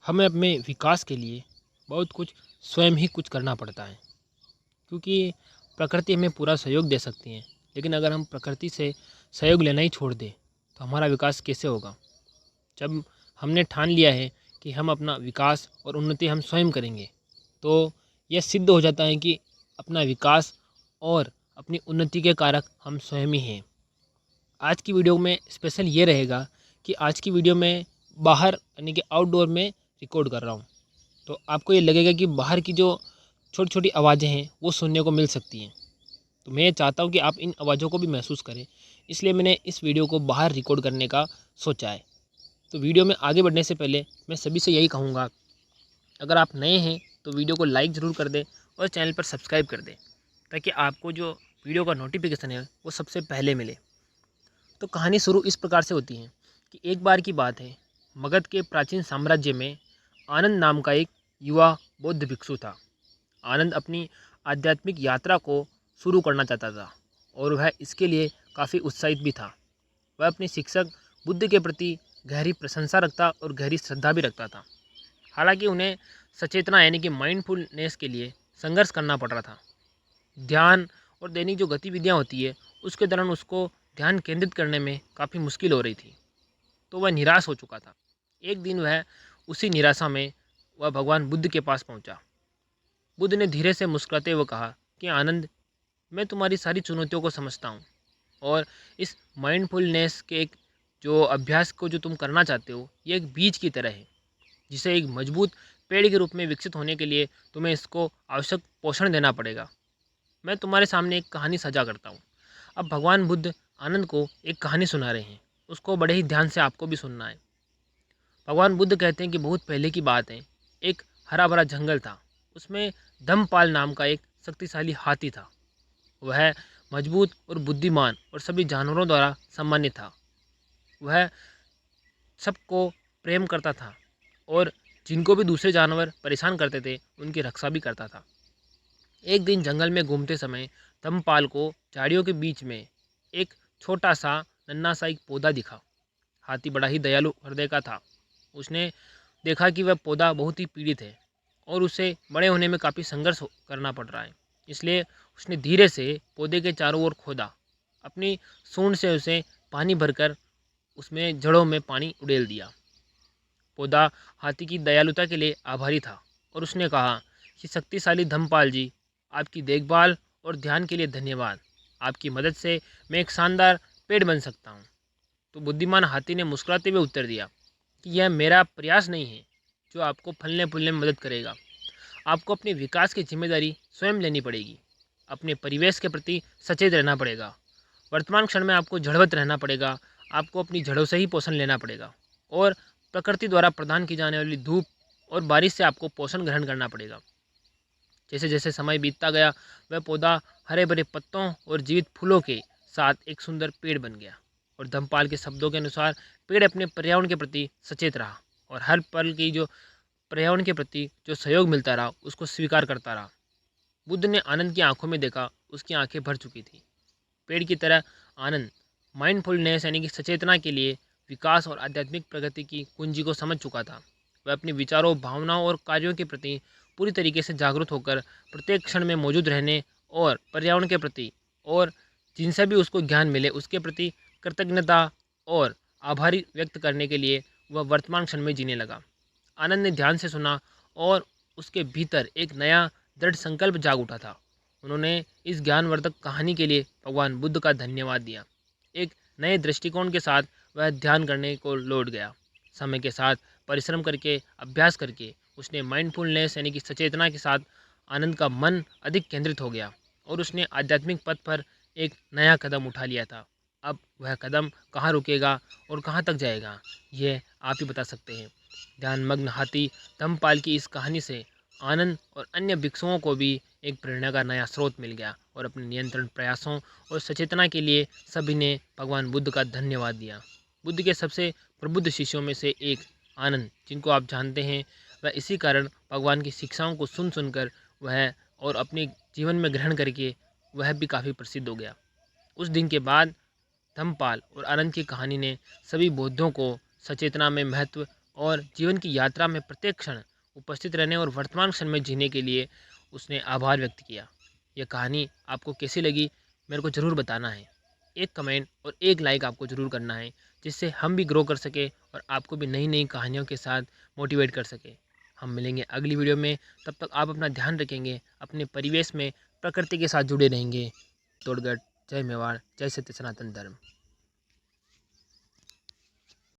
हमें अपने विकास के लिए बहुत कुछ स्वयं ही कुछ करना पड़ता है, क्योंकि प्रकृति हमें पूरा सहयोग दे सकती है। लेकिन अगर हम प्रकृति से सहयोग लेना ही छोड़ दें तो हमारा विकास कैसे होगा। जब हमने ठान लिया है कि हम अपना विकास और उन्नति हम स्वयं करेंगे, तो यह सिद्ध हो जाता है कि अपना विकास और अपनी उन्नति के कारक हम स्वयं ही हैं। आज की वीडियो में स्पेशल ये रहेगा कि आज की वीडियो में बाहर यानी कि आउटडोर में रिकॉर्ड कर रहा हूँ, तो आपको ये लगेगा कि बाहर की जो छोटी छोटी आवाज़ें हैं वो सुनने को मिल सकती हैं। तो मैं चाहता हूँ कि आप इन आवाज़ों को भी महसूस करें, इसलिए मैंने इस वीडियो को बाहर रिकॉर्ड करने का सोचा है। तो वीडियो में आगे बढ़ने से पहले मैं सभी से यही कहूँगा, अगर आप नए हैं तो वीडियो को लाइक ज़रूर कर दें और चैनल पर सब्सक्राइब कर दें, ताकि आपको जो वीडियो का नोटिफिकेशन है वो सबसे पहले मिले। तो कहानी शुरू इस प्रकार से होती है कि एक बार की बात है, मगध के प्राचीन साम्राज्य में आनंद नाम का एक युवा बौद्ध भिक्षु था। आनंद अपनी आध्यात्मिक यात्रा को शुरू करना चाहता था और वह इसके लिए काफ़ी उत्साहित भी था। वह अपने शिक्षक बुद्ध के प्रति गहरी प्रशंसा रखता और गहरी श्रद्धा भी रखता था। हालांकि उन्हें सचेतना यानी कि माइंडफुलनेस के लिए संघर्ष करना पड़ रहा था। ध्यान और दैनिक जो गतिविधियाँ होती है उसके दौरान उसको ध्यान केंद्रित करने में काफ़ी मुश्किल हो रही थी, तो वह निराश हो चुका था। एक दिन वह उसी निराशा में वह भगवान बुद्ध के पास पहुंचा। बुद्ध ने धीरे से मुस्कुराते हुए कहा कि आनंद, मैं तुम्हारी सारी चुनौतियों को समझता हूँ और इस माइंडफुलनेस के एक जो अभ्यास को जो तुम करना चाहते हो ये एक बीज की तरह है, जिसे एक मजबूत पेड़ के रूप में विकसित होने के लिए तुम्हें इसको आवश्यक पोषण देना पड़ेगा। मैं तुम्हारे सामने एक कहानी सजा करता हूँ। अब भगवान बुद्ध आनंद को एक कहानी सुना रहे हैं, उसको बड़े ही ध्यान से आपको भी सुनना है। भगवान बुद्ध कहते हैं कि बहुत पहले की बात है, एक हरा भरा जंगल था। उसमें धम्मपाल नाम का एक शक्तिशाली हाथी था। वह मजबूत और बुद्धिमान और सभी जानवरों द्वारा सम्मानित था। वह सबको प्रेम करता था और जिनको भी दूसरे जानवर परेशान करते थे उनकी रक्षा भी करता था। एक दिन जंगल में घूमते समय धम्मपाल को झाड़ियों के बीच में एक छोटा सा नन्हा सा एक पौधा दिखा। हाथी बड़ा ही दयालु हृदय का था। उसने देखा कि वह पौधा बहुत ही पीड़ित है और उसे बड़े होने में काफ़ी संघर्ष करना पड़ रहा है। इसलिए उसने धीरे से पौधे के चारों ओर खोदा, अपनी सूंड से उसे पानी भरकर उसमें जड़ों में पानी उड़ेल दिया। पौधा हाथी की दयालुता के लिए आभारी था और उसने कहा कि शक्तिशाली धम्मपाल जी, आपकी देखभाल और ध्यान के लिए धन्यवाद। आपकी मदद से मैं एक शानदार पेड़ बन सकता हूँ। तो बुद्धिमान हाथी ने मुस्कुराते हुए उत्तर दिया कि यह मेरा प्रयास नहीं है जो आपको फलने फूलने में मदद करेगा। आपको अपने विकास की जिम्मेदारी स्वयं लेनी पड़ेगी। अपने परिवेश के प्रति सचेत रहना पड़ेगा। वर्तमान क्षण में आपको जड़वत रहना पड़ेगा। आपको अपनी जड़ों से ही पोषण लेना पड़ेगा और प्रकृति द्वारा प्रदान की जाने वाली धूप और बारिश से आपको पोषण ग्रहण करना पड़ेगा। जैसे जैसे समय बीतता गया, वह पौधा हरे भरे पत्तों और जीवित फूलों के साथ एक सुंदर पेड़ बन गया। और धम्मपाल के शब्दों के अनुसार पेड़ अपने पर्यावरण के प्रति सचेत रहा और हर पल की जो पर्यावरण के प्रति जो सहयोग मिलता रहा उसको स्वीकार करता रहा। बुद्ध ने आनंद की आंखों में देखा, उसकी आंखें भर चुकी थी। पेड़ की तरह आनंद माइंडफुलनेस यानी कि सचेतना के लिए विकास और आध्यात्मिक प्रगति की कुंजी को समझ चुका था। वह अपने विचारों, भावनाओं और कार्यों के प्रति पूरी तरीके से जागरूक होकर प्रत्येक क्षण में मौजूद रहने और पर्यावरण के प्रति और जिनसे भी उसको ज्ञान मिले उसके प्रति कृतज्ञता और आभारी व्यक्त करने के लिए वह वर्तमान क्षण में जीने लगा। आनंद ने ध्यान से सुना और उसके भीतर एक नया दृढ़ संकल्प जाग उठा था। उन्होंने इस ज्ञानवर्धक कहानी के लिए भगवान बुद्ध का धन्यवाद दिया। एक नए दृष्टिकोण के साथ वह ध्यान करने को लौट गया। समय के साथ परिश्रम करके, अभ्यास करके उसने माइंडफुलनेस यानी कि सचेतना के साथ आनंद का मन अधिक केंद्रित हो गया और उसने आध्यात्मिक पथ पर एक नया कदम उठा लिया था। अब वह कदम कहाँ रुकेगा और कहाँ तक जाएगा, ये आप ही बता सकते हैं। ध्यानमग्न हाथी धम्मपाल की इस कहानी से आनंद और अन्य भिक्षुओं को भी एक प्रेरणा का नया स्रोत मिल गया और अपने नियंत्रण प्रयासों और सचेतना के लिए सभी ने भगवान बुद्ध का धन्यवाद दिया। बुद्ध के सबसे प्रबुद्ध शिष्यों में से एक आनंद, जिनको आप जानते हैं, वह इसी कारण भगवान की शिक्षाओं को सुन सुनकर वह और अपने जीवन में ग्रहण करके वह भी काफ़ी प्रसिद्ध हो गया। उस दिन के बाद धम्मपाल और आनंद की कहानी ने सभी बौद्धों को सचेतना में महत्व और जीवन की यात्रा में प्रत्येक क्षण उपस्थित रहने और वर्तमान क्षण में जीने के लिए उसने आभार व्यक्त किया। यह कहानी आपको कैसी लगी मेरे को ज़रूर बताना है। एक कमेंट और एक लाइक आपको ज़रूर करना है, जिससे हम भी ग्रो कर सके और आपको भी नई नई कहानियों के साथ मोटिवेट कर सके। हम मिलेंगे अगली वीडियो में, तब तक आप अपना ध्यान रखेंगे, अपने परिवेश में प्रकृति के साथ जुड़े रहेंगे। तोड़गढ़, जय मेवाड़, जय सत्य सनातन धर्म।